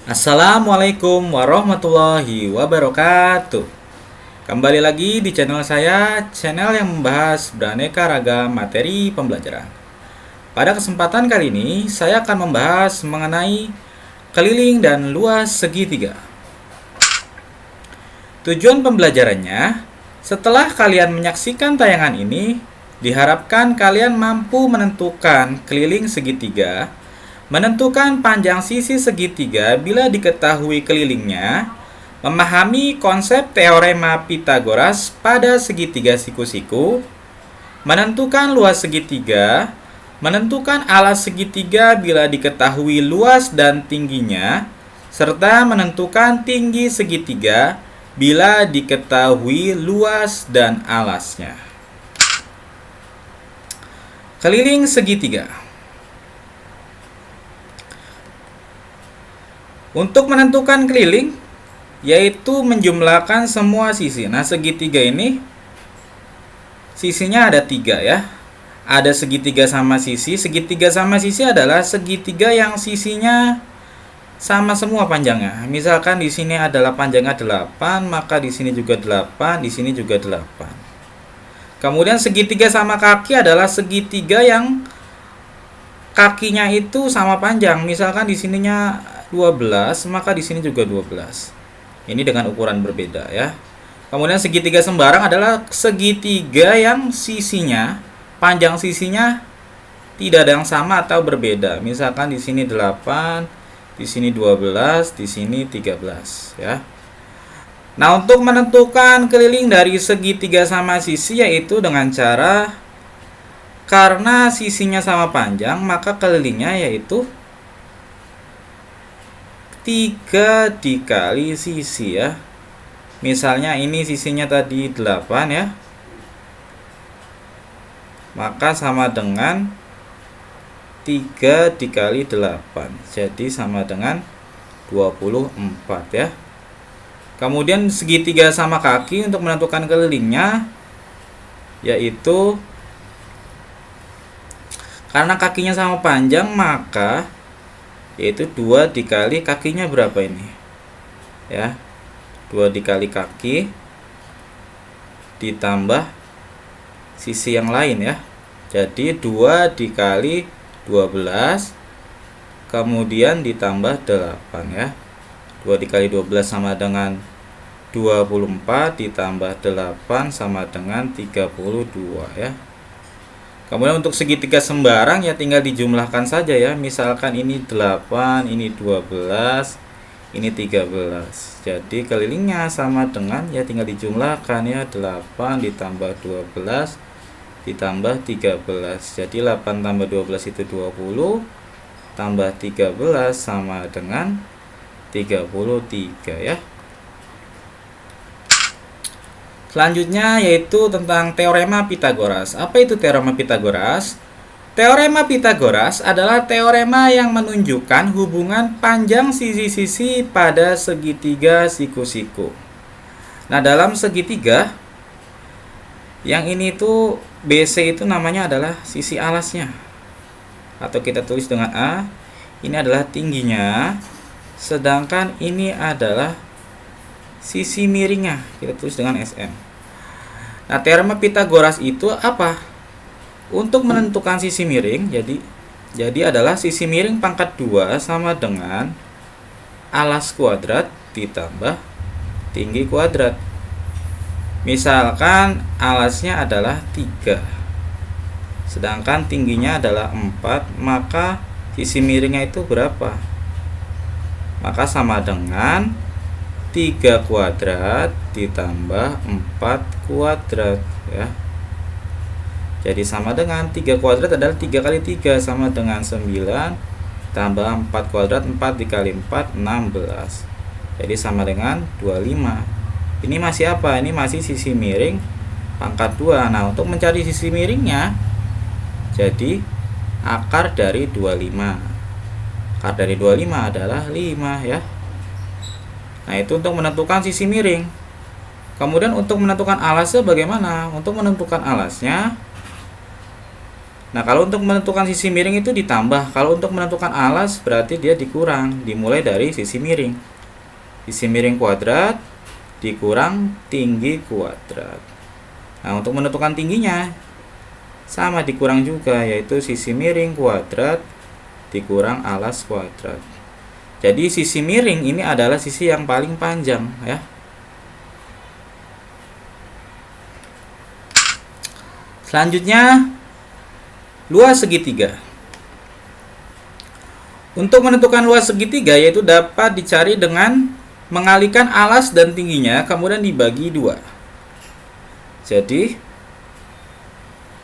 Assalamualaikum warahmatullahi wabarakatuh. Kembali lagi di channel saya, channel yang membahas beraneka ragam materi pembelajaran. Pada kesempatan kali ini, saya akan membahas mengenai keliling dan luas segitiga. Tujuan pembelajarannya, setelah kalian menyaksikan tayangan ini, diharapkan kalian mampu menentukan keliling segitiga, menentukan panjang sisi segitiga bila diketahui kelilingnya, memahami konsep teorema Pitagoras pada segitiga siku-siku, menentukan luas segitiga, menentukan alas segitiga bila diketahui luas dan tingginya, serta menentukan tinggi segitiga bila diketahui luas dan alasnya. Keliling segitiga. Untuk menentukan keliling, yaitu menjumlahkan semua sisi. Nah, segitiga ini sisinya ada 3 ya. Ada segitiga sama sisi. Segitiga sama sisi adalah segitiga yang sisinya sama semua panjangnya. Misalkan di sini adalah panjangnya 8, maka di sini juga 8, di sini juga 8. Kemudian segitiga sama kaki adalah segitiga yang kakinya itu sama panjang. Misalkan di sininya 12, maka di sini juga 12. Ini dengan ukuran berbeda ya. Kemudian segitiga sembarang adalah segitiga yang sisinya, panjang sisinya tidak ada yang sama atau berbeda. Misalkan di sini 8, di sini 12, di sini 13 ya. Nah, untuk menentukan keliling dari segitiga sama sisi yaitu dengan cara, karena sisinya sama panjang, maka kelilingnya yaitu 3 dikali sisi ya. Misalnya ini sisinya tadi 8 ya, maka sama dengan 3 dikali 8, jadi sama dengan 24 ya. Kemudian segitiga sama kaki, untuk menentukan kelilingnya yaitu karena kakinya sama panjang, maka yaitu 2 dikali kakinya berapa ini ya, 2 dikali kaki ditambah sisi yang lain ya, jadi 2 dikali 12 kemudian ditambah 8 ya. 2 dikali 12 sama dengan 24 ditambah 8 sama dengan 32 ya. Kemudian untuk segitiga sembarang ya tinggal dijumlahkan saja ya. Misalkan ini 8, ini 12, ini 13. Jadi kelilingnya sama dengan ya tinggal dijumlahkan ya, 8 ditambah 12 ditambah 13. Jadi 8 tambah 12 itu 20, tambah 13 sama dengan 33 ya. Selanjutnya yaitu tentang teorema Pitagoras. Apa itu teorema Pitagoras? Teorema Pitagoras adalah teorema yang menunjukkan hubungan panjang sisi-sisi pada segitiga siku-siku. Nah, dalam segitiga yang ini tuh BC itu namanya adalah sisi alasnya, atau kita tulis dengan A. Ini adalah tingginya, sedangkan ini adalah sisi miringnya, kita tulis dengan SM. Nah, teorema Pitagoras itu apa? Untuk menentukan sisi miring, jadi adalah sisi miring pangkat 2 sama dengan alas kuadrat ditambah tinggi kuadrat. Misalkan alasnya adalah 3, sedangkan tingginya adalah 4, maka sisi miringnya itu berapa? Maka sama dengan 3 kuadrat ditambah 4 kuadrat ya. Jadi sama dengan 3 kuadrat adalah 3 kali 3 sama dengan 9, tambah 4 kuadrat, 4 dikali 4 16. Jadi sama dengan 25. Ini masih apa? Ini masih sisi miring pangkat 2. Nah, untuk mencari sisi miringnya, jadi akar dari 25. Akar dari 25 adalah 5 ya. Nah, itu untuk menentukan sisi miring. Kemudian untuk menentukan alasnya bagaimana? Untuk menentukan alasnya Nah, kalau untuk menentukan sisi miring itu ditambah. Kalau untuk menentukan alas berarti dia dikurang. Dimulai dari sisi miring. Sisi miring kuadrat dikurang tinggi kuadrat. Nah, untuk menentukan tingginya sama dikurang juga, yaitu sisi miring kuadrat dikurang alas kuadrat. Jadi sisi miring ini adalah sisi yang paling panjang ya. Selanjutnya luas segitiga. Untuk menentukan luas segitiga yaitu dapat dicari dengan mengalihkan alas dan tingginya kemudian dibagi 2. Jadi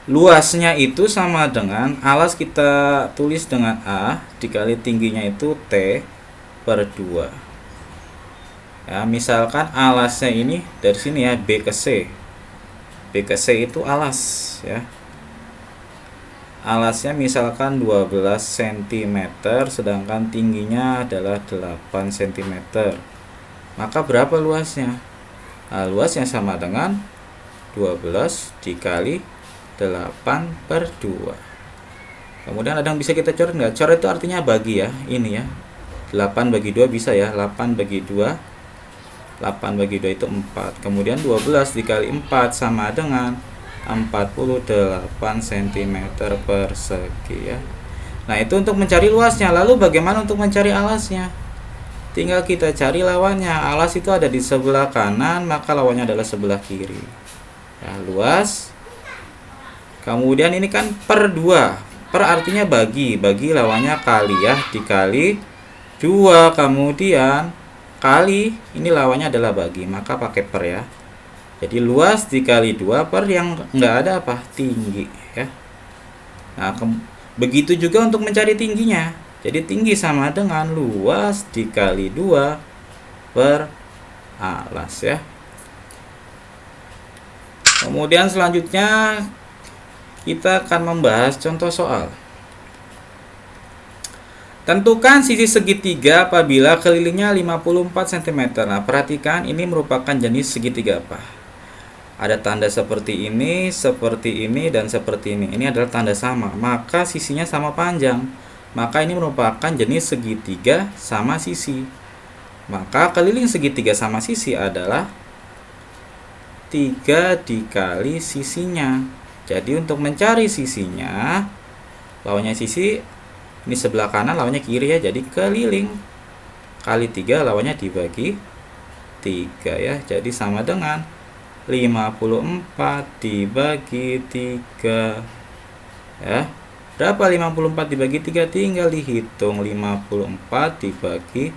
luasnya itu sama dengan alas kita tulis dengan A dikali tingginya itu T per 2. Ya, misalkan alasnya ini dari sini ya, B ke C. B ke C itu alas ya. Alasnya misalkan 12 cm sedangkan tingginya adalah 8 cm. Maka berapa luasnya? Nah, luasnya sama dengan 12 dikali 8 per 2. Kemudian ada yang bisa kita coret nggak? Coret itu artinya bagi ya, ini ya. 8 bagi 2 bisa ya, 8 bagi 2. 8 bagi 2 itu 4. Kemudian 12 dikali 4 sama dengan 48 cm persegi ya. Nah, itu untuk mencari luasnya. Lalu bagaimana untuk mencari alasnya? Tinggal kita cari lawannya. Alas itu ada di sebelah kanan, maka lawannya adalah sebelah kiri. Ya, luas. Kemudian ini kan per 2. Per artinya bagi. Bagi lawannya kali ya, dikali 2. Kemudian kali, ini lawannya adalah bagi, maka pakai per ya. Jadi luas dikali 2 per yang enggak ada apa? Tinggi ya. Nah, begitu juga untuk mencari tingginya. Jadi tinggi sama dengan luas dikali 2 per alas ya. Kemudian selanjutnya kita akan membahas contoh soal. Tentukan sisi segitiga apabila kelilingnya 54 cm. Nah, perhatikan ini merupakan jenis segitiga apa? Ada tanda seperti ini, dan seperti ini. Ini adalah tanda sama, maka sisinya sama panjang. Maka ini merupakan jenis segitiga sama sisi. Maka keliling segitiga sama sisi adalah 3 dikali sisinya. Jadi untuk mencari sisinya, lawannya sisi ini sebelah kanan, lawannya kiri ya. Jadi keliling kali 3 lawannya dibagi 3 ya. Jadi sama dengan 54 dibagi 3 ya. Berapa 54 dibagi 3? Tinggal dihitung. 54 dibagi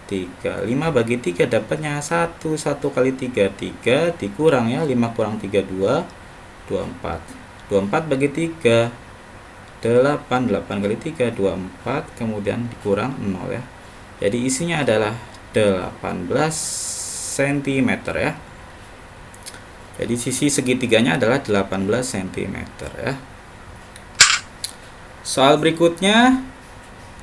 3. 5 bagi 3 dapatnya 1. 1 kali 3 3 dikurang ya. 5 kurang 3 2. 24. 24 bagi 3 8. 8 kali 3 24. Kemudian dikurang 0 ya. Jadi isinya adalah 18 cm ya. Jadi sisi segitiganya adalah 18 cm ya. Soal berikutnya,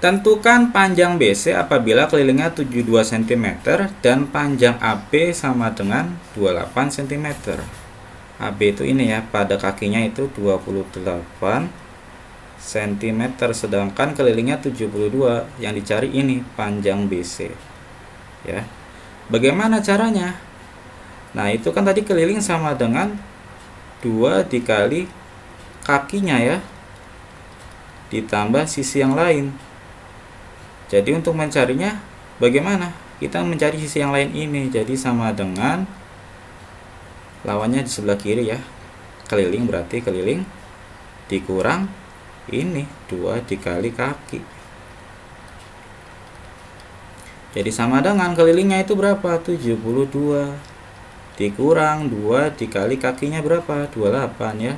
tentukan panjang BC apabila kelilingnya 72 cm dan panjang AB sama dengan 28 cm. AB itu ini ya, pada kakinya itu 28 cm sedangkan kelilingnya 72. Yang dicari ini panjang BC. Ya. Bagaimana caranya? Nah, itu kan tadi keliling sama dengan 2 dikali kakinya ya, ditambah sisi yang lain. Jadi untuk mencarinya bagaimana? Kita mencari sisi yang lain ini. Jadi sama dengan lawannya di sebelah kiri ya. Keliling berarti keliling dikurang ini 2 dikali kaki. Jadi sama dengan kelilingnya itu berapa? 72 dikurang 2 dikali kakinya berapa? 28 ya.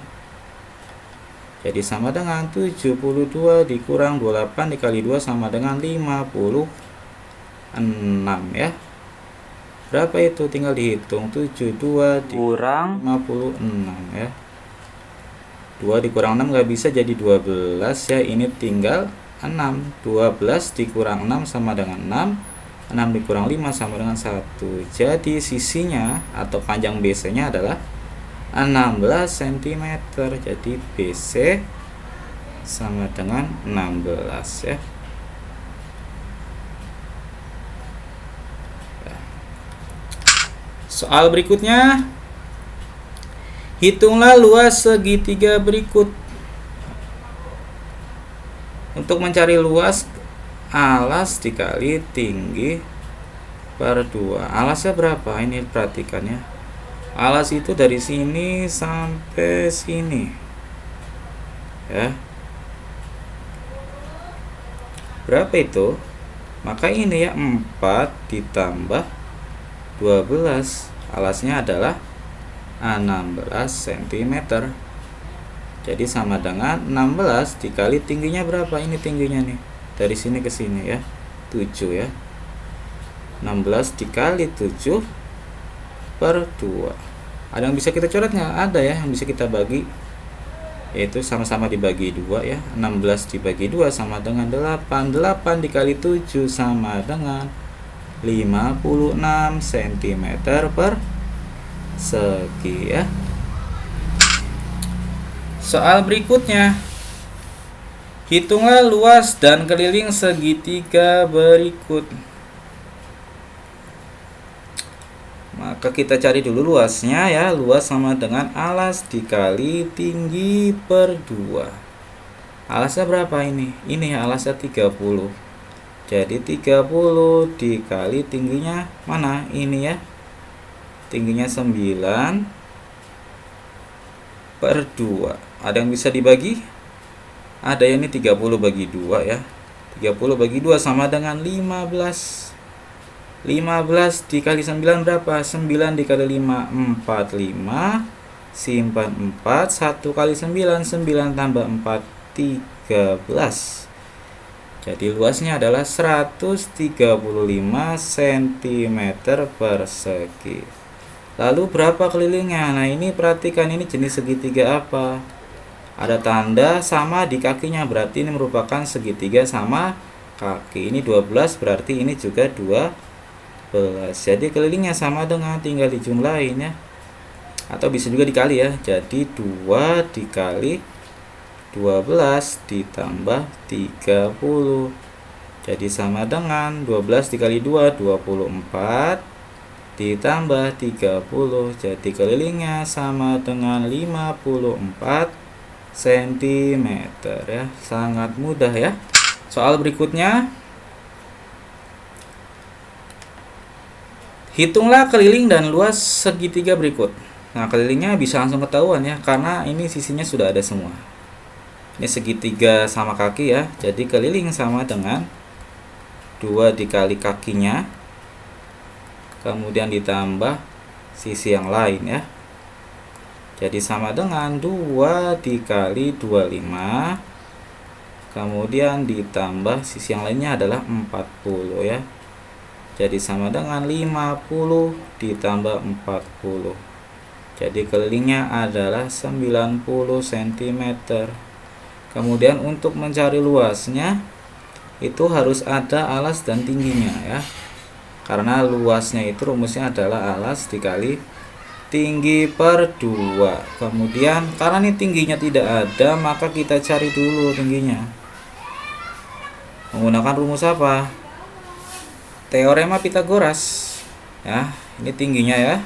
Jadi sama dengan 72 dikurang 28 dikali 2 sama dengan 56 ya. Berapa itu? Tinggal dihitung. 72 dikurang 56 ya. 2 dikurang 6 nggak bisa, jadi 12 ya. Ini tinggal 6. 12 dikurang 6 sama dengan 6. 6 dikurang 5 sama dengan 1. Jadi sisinya atau panjang BC nya adalah 16 cm. Jadi BC sama dengan 16 ya. Soal berikutnya, hitunglah luas segitiga berikut. Untuk mencari luas, alas dikali tinggi per 2. Alasnya berapa? Ini perhatikan ya. Alas itu dari sini sampai sini. Ya. Berapa itu? Maka ini ya 4 ditambah 12. Alasnya adalah 16 cm. Jadi sama dengan 16 dikali tingginya berapa? Ini tingginya nih. Dari sini ke sini ya. 7 ya. 16 dikali 7 per 2. Ada yang bisa kita coret nggak? Ada ya yang bisa kita bagi. Yaitu sama-sama dibagi 2 ya. 16 dibagi 2 sama dengan 8. 8 dikali 7 sama dengan 56 cm per segi ya. Soal berikutnya, hitunglah luas dan keliling segitiga berikut. Maka kita cari dulu luasnya ya. Luas sama dengan alas dikali tinggi per 2. Alasnya berapa ini? Ini alasnya 30. Jadi 30 dikali tingginya mana? Ini ya. Tingginya 9 per 2. Ada yang bisa dibagi? Ada yang ini 30 bagi 2 ya. 30 bagi 2 sama dengan 15. 15 dikali 9 berapa? 9 dikali 5 45. Simpan 4. 1 kali 9 9 tambah 4 13. Jadi luasnya adalah 135 cm persegi. Lalu berapa kelilingnya? Nah ini perhatikan, ini jenis segitiga apa? Ada tanda sama di kakinya, berarti ini merupakan segitiga sama kaki. Ini 12, berarti ini juga 12. Jadi kelilingnya sama dengan, tinggal dijumlahin ya. Atau bisa juga dikali ya. Jadi 2 dikali 12 ditambah 30. Jadi sama dengan 12 dikali 2 24 ditambah 30. Jadi kelilingnya sama dengan 54 cm ya. Sangat mudah ya. Soal berikutnya, hitunglah keliling dan luas segitiga berikut. Nah, kelilingnya bisa langsung ketahuan ya, karena ini sisinya sudah ada semua. Ini segitiga sama kaki ya. Jadi keliling sama dengan 2 dikali kakinya, kemudian ditambah sisi yang lain ya. Jadi sama dengan 2 dikali 25, kemudian ditambah sisi yang lainnya adalah 40 ya. Jadi sama dengan 50 ditambah 40. Jadi kelilingnya adalah 90 cm. Kemudian untuk mencari luasnya itu harus ada alas dan tingginya ya. Karena luasnya itu rumusnya adalah alas dikali tinggi per 2. Kemudian karena ini tingginya tidak ada, maka kita cari dulu tingginya. Menggunakan rumus apa? Teorema Pitagoras. Ya, ini tingginya ya.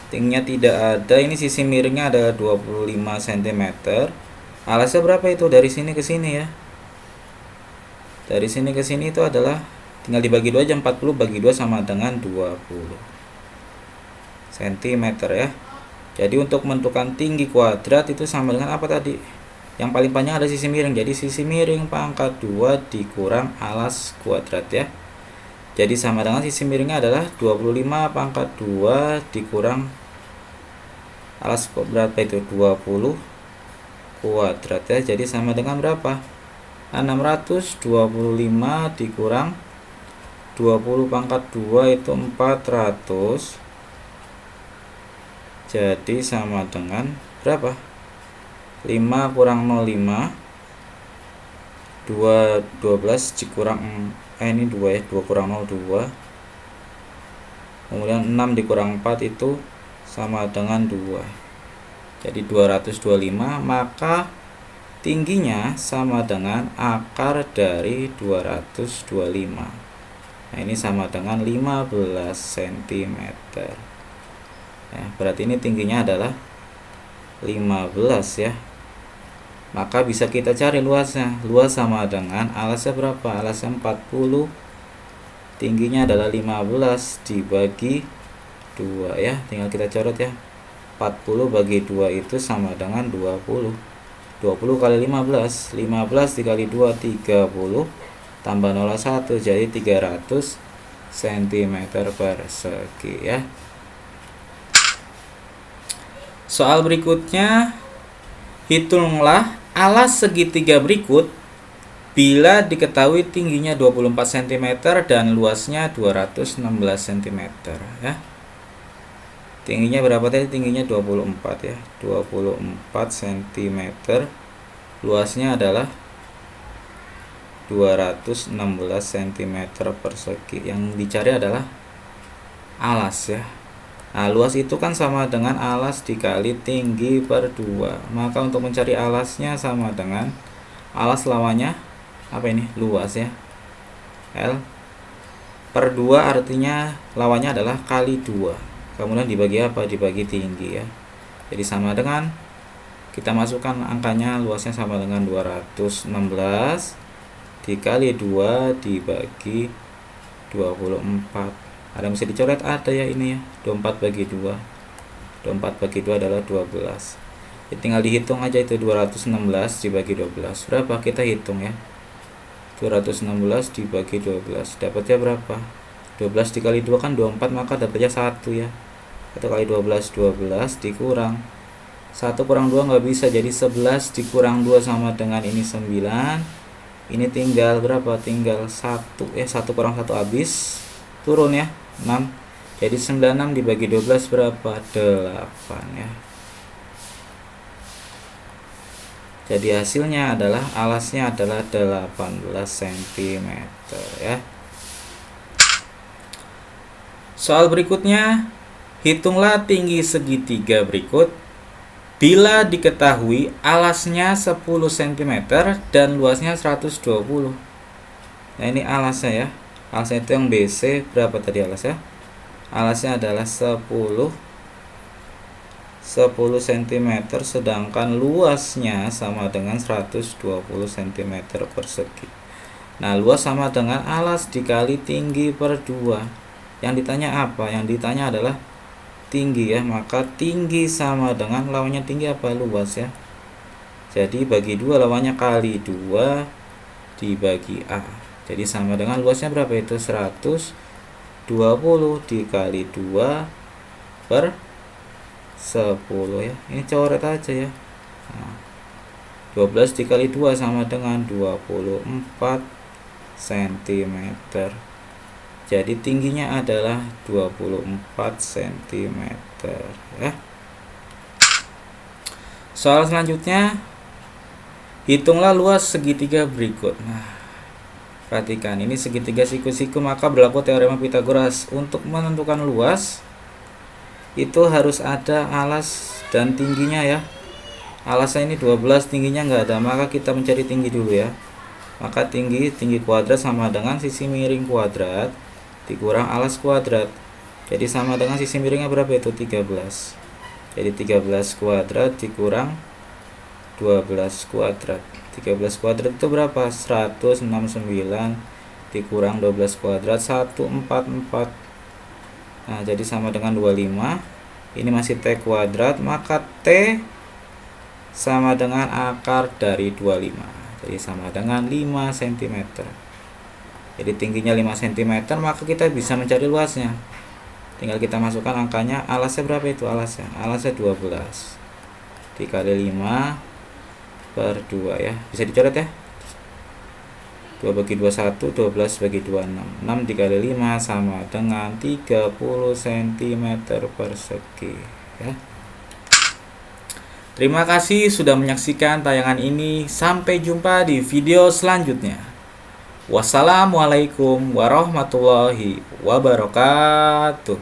Tingginya tidak ada, ini sisi miringnya ada 25 cm. Alasnya berapa itu? Dari sini ke sini ya. Dari sini ke sini itu adalah tinggal dibagi 2 aja, 40 bagi 2 sama dengan 20 cm ya. Jadi untuk menentukan tinggi kuadrat itu sama dengan apa tadi? Yang paling panjang ada sisi miring. Jadi sisi miring pangkat 2 dikurang alas kuadrat ya. Jadi sama dengan sisi miringnya adalah 25 pangkat 2 dikurang alas kuadrat, itu 20 kuadrat ya. Jadi sama dengan berapa? 625 dikurang 20 pangkat 2 itu 400. Jadi sama dengan berapa? 5 kurang 05, 12 dikurang ini 2 ya, 2 kurang 0 2. Kemudian 6 dikurang 4 itu sama dengan 2. Jadi 225, maka tingginya sama dengan akar dari 225. Nah, ini sama dengan 15 cm. Ya, berarti ini tingginya adalah 15 ya. Maka bisa kita cari luasnya. Luas sama dengan alasnya berapa? Alasnya 40. Tingginya adalah 15 dibagi 2 ya. Tinggal kita coret ya. 40 bagi 2 itu sama dengan 20. 20 kali 15. 15 dikali 2 30 tambah 01 jadi 300 cm persegi ya. Soal berikutnya, hitunglah alas segitiga berikut bila diketahui tingginya 24 cm dan luasnya 216 cm ya. Tingginya berapa tadi? Tingginya 24 ya. 24 cm. Luasnya adalah 216 cm persegi. Yang dicari adalah alas ya. Nah, luas itu kan sama dengan alas dikali tinggi per 2. Maka untuk mencari alasnya sama dengan alas lawannya apa ini? Luas ya. L per 2 artinya lawannya adalah kali 2. Kemudian dibagi apa? Dibagi tinggi ya. Jadi sama dengan, kita masukkan angkanya, luasnya sama dengan 216 dikali 2 dibagi 24. Ada yang bisa dicoret? Ada ya ini ya. 24 bagi 2. 24 bagi 2 adalah 12. Jadi tinggal dihitung aja itu 216 dibagi 12. Berapa? Kita hitung ya. 216 dibagi 12. Dapatnya berapa? 12 dikali 2 kan 24, maka dapatnya 1 ya. 1 kali 12 12 dikurang 1 kurang 2 nggak bisa, jadi 11 dikurang 2 sama dengan ini 9. Ini tinggal berapa? Tinggal 1 ya. 1 kurang 1 habis, turun ya, 6. Jadi 96 dibagi 12 berapa? 8 ya. Jadi hasilnya adalah alasnya adalah 18 cm ya. Soal berikutnya, hitunglah tinggi segitiga berikut bila diketahui alasnya 10 cm dan luasnya 120. Nah, ini alasnya ya. Alasnya itu yang BC berapa tadi alasnya? Alasnya adalah 10 cm, sedangkan luasnya sama dengan 120 cm persegi. Nah, luas sama dengan alas dikali tinggi per 2. Yang ditanya apa? Yang ditanya adalah tinggi ya. Maka tinggi sama dengan lawannya tinggi apa? Luas ya. Jadi bagi 2 lawannya kali 2 dibagi A. Jadi sama dengan luasnya berapa itu? 120 dikali 2 per 10 ya. Ini coret aja ya. Nah, 12 dikali 2 sama dengan 24 cm. Jadi tingginya adalah 24 cm ya. Soal selanjutnya, hitunglah luas segitiga berikut. Nah, perhatikan, ini segitiga siku-siku, maka berlaku teorema Pitagoras. Untuk menentukan luas itu harus ada alas dan tingginya ya. Alasnya ini 12, tingginya nggak ada, maka kita mencari tinggi dulu ya. Maka tinggi kuadrat sama dengan sisi miring kuadrat dikurang alas kuadrat. Jadi sama dengan sisi miringnya berapa itu? 13. Jadi 13 kuadrat dikurang 12 kuadrat. 13 kuadrat itu berapa? 169 dikurang 12 kuadrat 144. Nah, jadi sama dengan 25. Ini masih T kuadrat, maka T sama dengan akar dari 25. Jadi sama dengan 5 cm. Jadi tingginya 5 cm, maka kita bisa mencari luasnya. Tinggal kita masukkan angkanya. Alasnya berapa itu? Alasnya 12 dikali 5 per 2 ya. Bisa dicoret ya. 2 bagi 2 1, 12 bagi 2 6. 6 dikali 5 sama dengan 30 cm persegi ya. Terima kasih sudah menyaksikan tayangan ini. Sampai jumpa di video selanjutnya. Wassalamualaikum warahmatullahi wabarakatuh.